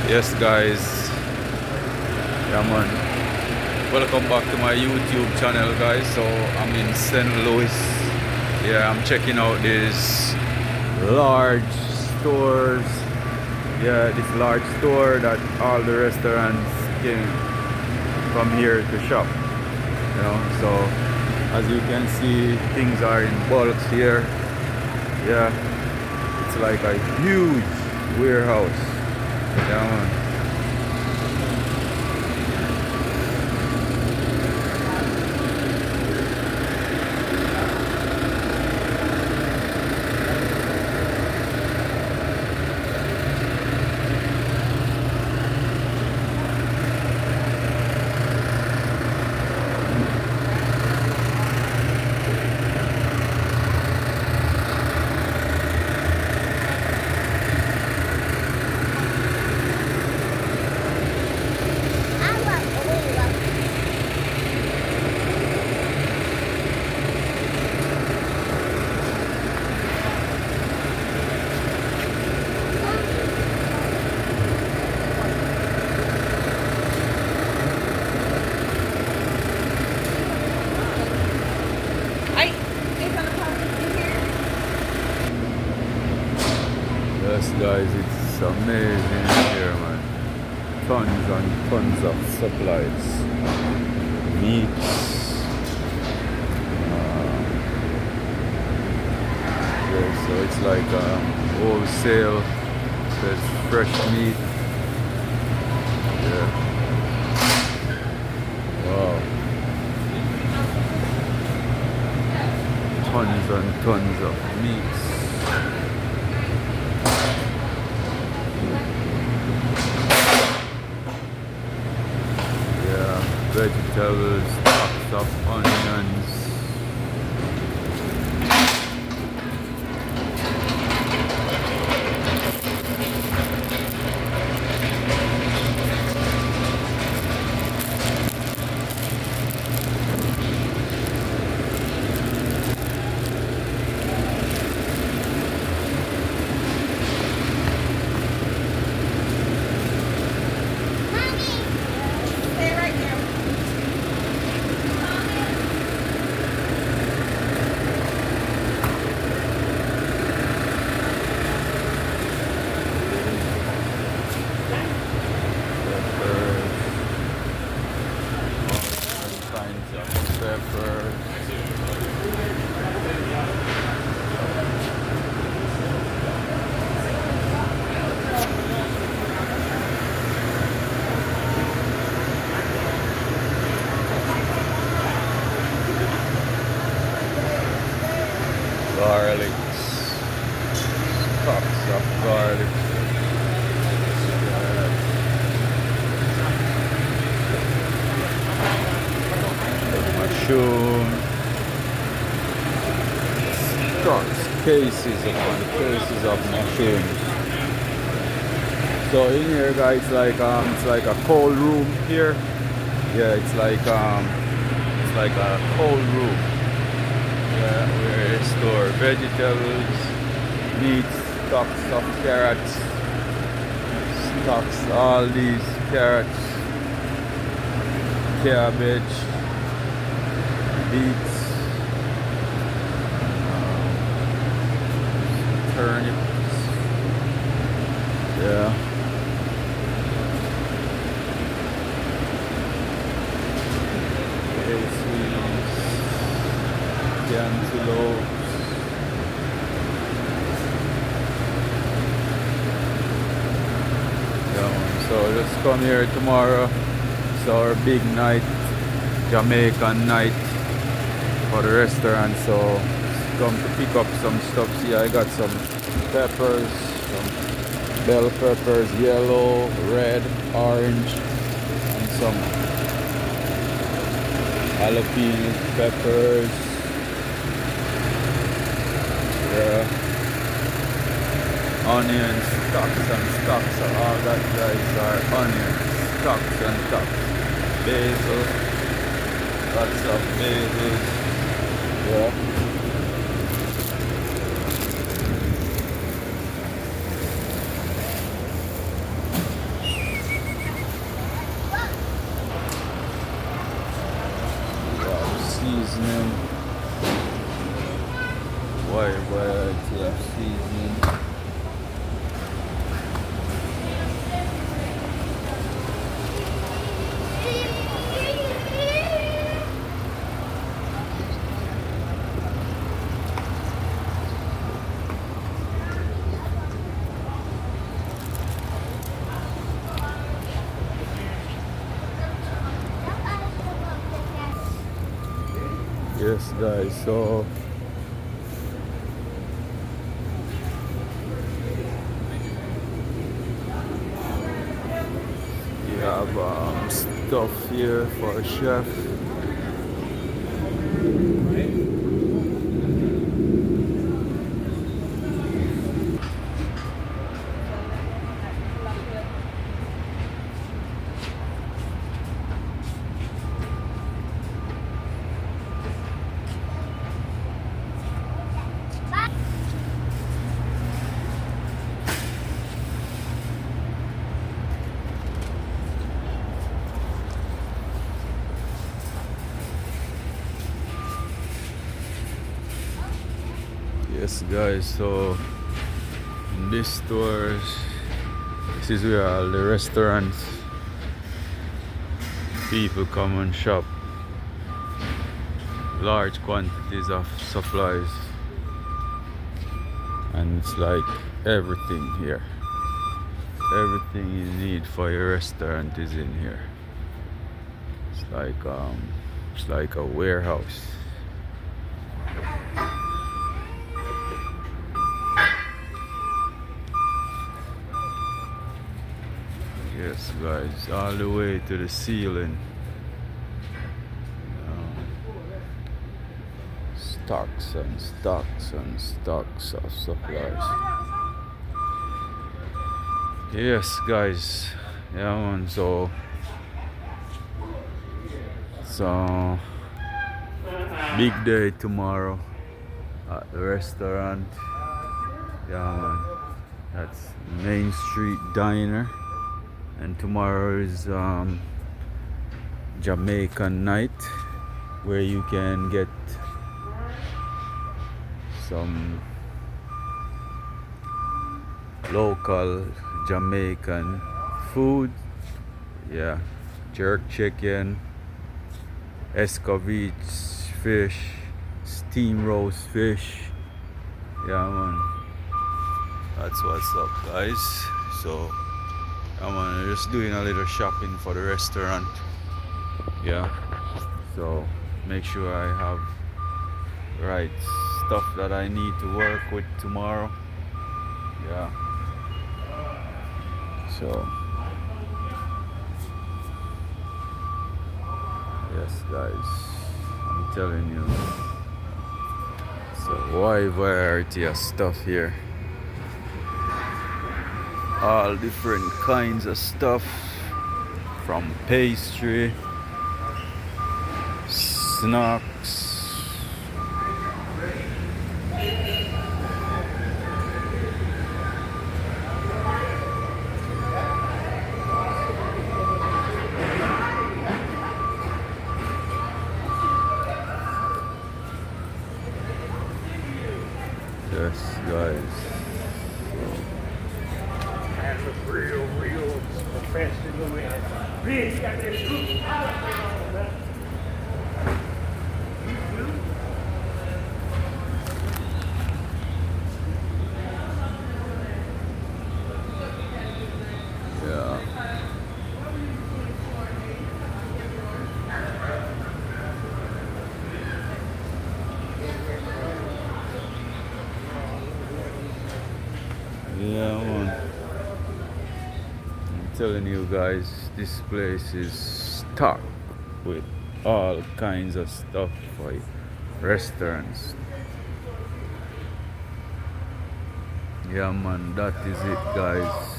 Yes, guys. Yeah, man. Welcome back to my YouTube channel, guys. So I'm in St. Louis. Yeah, I'm checking out these large stores. Yeah, this large store that all the restaurants can come here to shop. You know, so as you can see, things are in bulks here. Yeah, it's like a huge warehouse. Yeah, man. Yes, guys, it's amazing here, man. Tons and tons of supplies, meats. Yeah, so it's like a wholesale. So it's fresh meat. Yeah. Wow. Tons and tons of meats. Vegetables, stocks of onions. Garlic, stocks of garlic, mushroom, stocks, cases upon cases of mushrooms. So in here, guys, it's like a cold room here. Yeah, it's like a cold room. Yeah, where they store vegetables, meats, stocks of carrots, stocks, all these carrots, cabbage, beets, turnips. Yeah. Antelopes. Yeah, so just come here tomorrow. It's our big night, Jamaican night for the restaurant. So come to pick up some stuff. See, I got some peppers, some bell peppers, yellow, red, orange, and some jalapeno peppers. Onions, stocks and stocks. All that guys are onions, stocks and stocks. Basil, lots of basil. Yeah. Yes, guys. So we have stuff here for a chef. Yes, guys. So in this store, this is where all the restaurants people come and shop. Large quantities of supplies, and it's like everything here. Everything you need for your restaurant is in here. It's like a warehouse. Yes, guys, all the way to the ceiling. Stocks and stocks and stocks of supplies. Yes, guys. Yeah, man. So big day tomorrow at the restaurant. Yeah, man. That's Main Street Diner, and tomorrow is Jamaican night, where you can get some local Jamaican food. Yeah, jerk chicken, escovitch fish, steam roast fish. Yeah, man. That's what's up, guys. So I'm just doing a little shopping for the restaurant. Yeah. So make sure I have right stuff that I need to work with tomorrow. Yeah. So yes, guys, I'm telling you, it's a wide variety of stuff here. All different kinds of stuff, from pastry, snacks, yes, guys. Real professional. Really got that scoop. Yeah, man. I'm telling you guys, this place is stocked with all kinds of stuff for restaurants. Yeah, man, that is it, guys.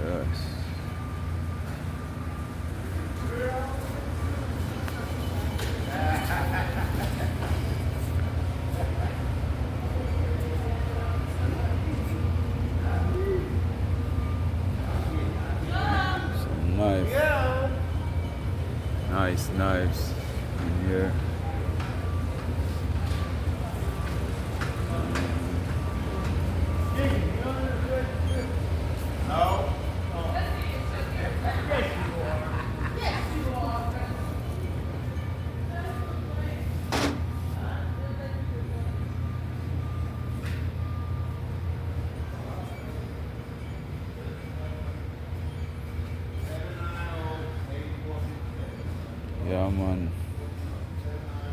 Yes. Nice knives in here. Yeah, man.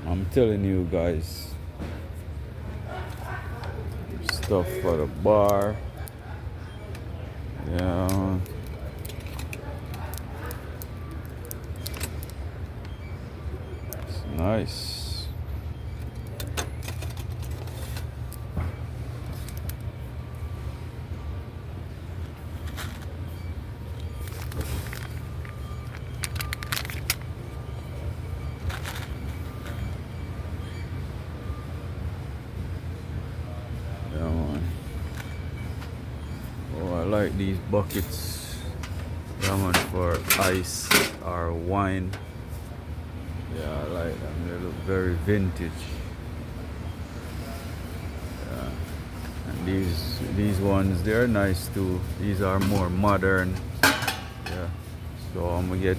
I'm telling you guys, stuff for the bar. Yeah. It's nice. Yeah, man. Oh, I like these buckets. Yeah, man, for ice or wine. Yeah, I like them. They look very vintage. Yeah. And these ones, they're nice too. These are more modern. Yeah. So I'm gonna get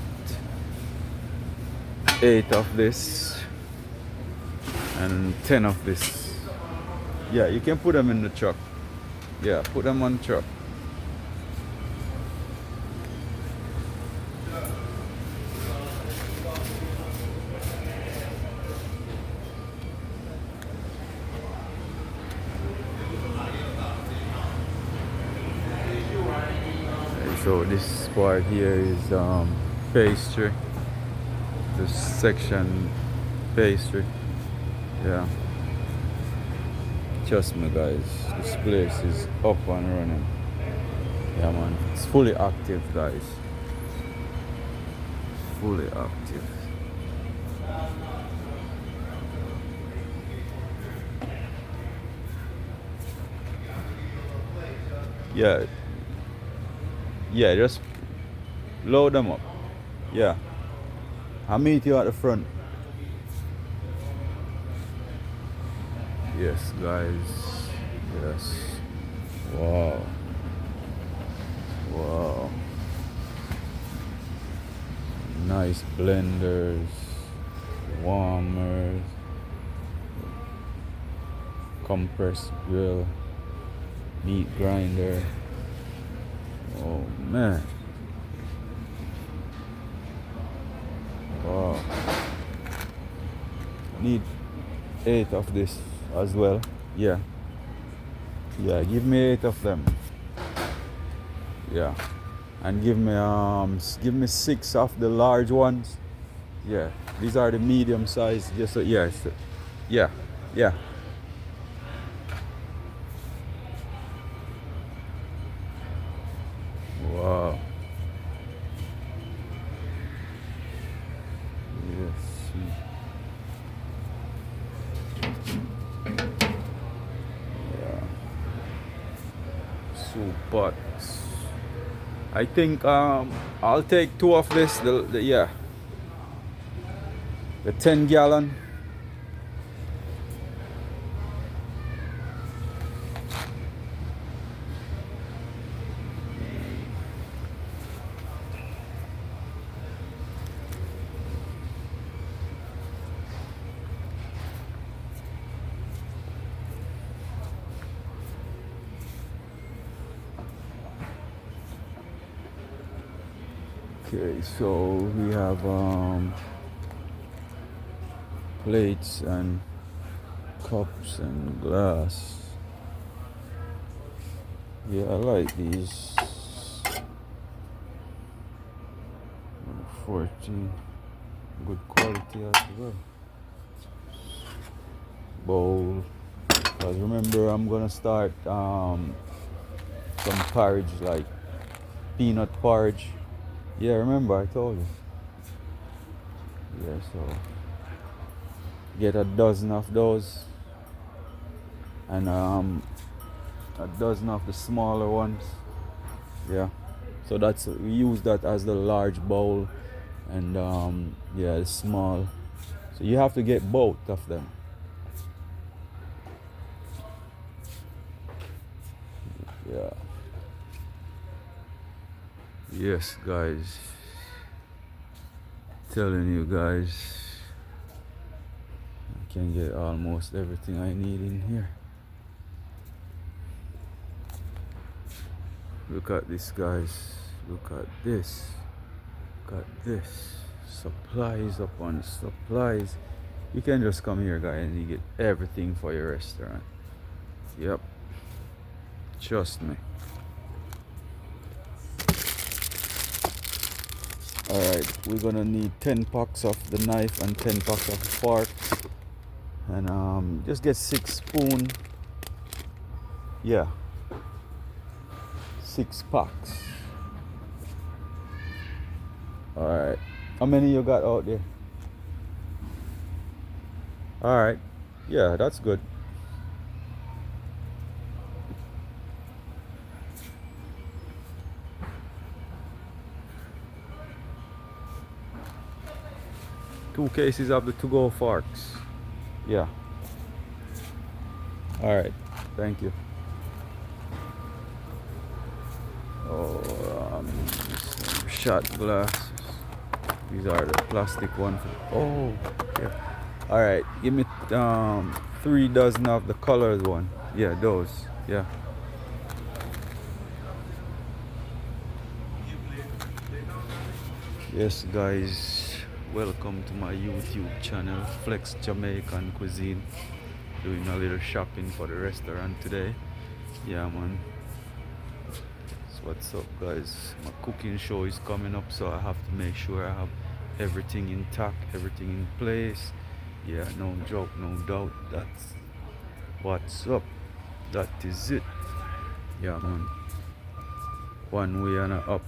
8 of this and 10 of this. Yeah, you can put them in the truck. Yeah, put them on the truck. So this part here is pastry. This section pastry. Yeah. Trust me guys, this place is up and running. Yeah man, it's fully active guys. Fully active. Yeah. Yeah, just load them up. Yeah. I'll meet you at the front. Yes, guys. Yes. Wow. Wow. Nice blenders, warmers, compressed grill, meat grinder. Oh man. Wow. Need 8 of this as well. Yeah. Yeah, give me 8 of them. Yeah. And give me 6 of the large ones. Yeah. These are the medium size. Just so, yeah. Yeah. Yeah. Wow. Yes. Yeah. Soup pots. I think I'll take 2 of this. Yeah. The 10-gallon. Okay, so we have plates and cups and glass. Yeah, I like these. 14, good quality as well. Bowl. Cause remember, I'm gonna start some porridge, like peanut porridge. Yeah, remember I told you. Yeah, so get a dozen of those, and a dozen of the smaller ones. Yeah, so that's, we use that as the large bowl, and yeah, the small. So you have to get both of them. Yeah. Yes, guys. Telling you guys, I can get almost everything I need in here. Look at this, guys. Look at this. Look at this. Supplies upon supplies. You can just come here, guys, and you get everything for your restaurant. Yep, trust me. Alright, we're gonna need 10 packs of the knife and 10 packs of the fork. And just get 6 spoon. Yeah, 6 packs. Alright, how many you got out there? Alright, yeah, that's good. Two cases of the to-go forks. Yeah. Alright, thank you. Oh, some shot glasses. These are the plastic ones. Oh, yeah. Alright, give me 3 dozen of the colored one. Yeah, those. Yeah. Yes, guys, welcome to my YouTube channel, Flex Jamaican Cuisine. Doing a little shopping for the restaurant today. Yeah, man. So what's up, guys? My cooking show is coming up, so I have to make sure I have everything intact, everything in place. Yeah, no joke, no doubt. That's what's up. That is it. Yeah, man. One way and a up.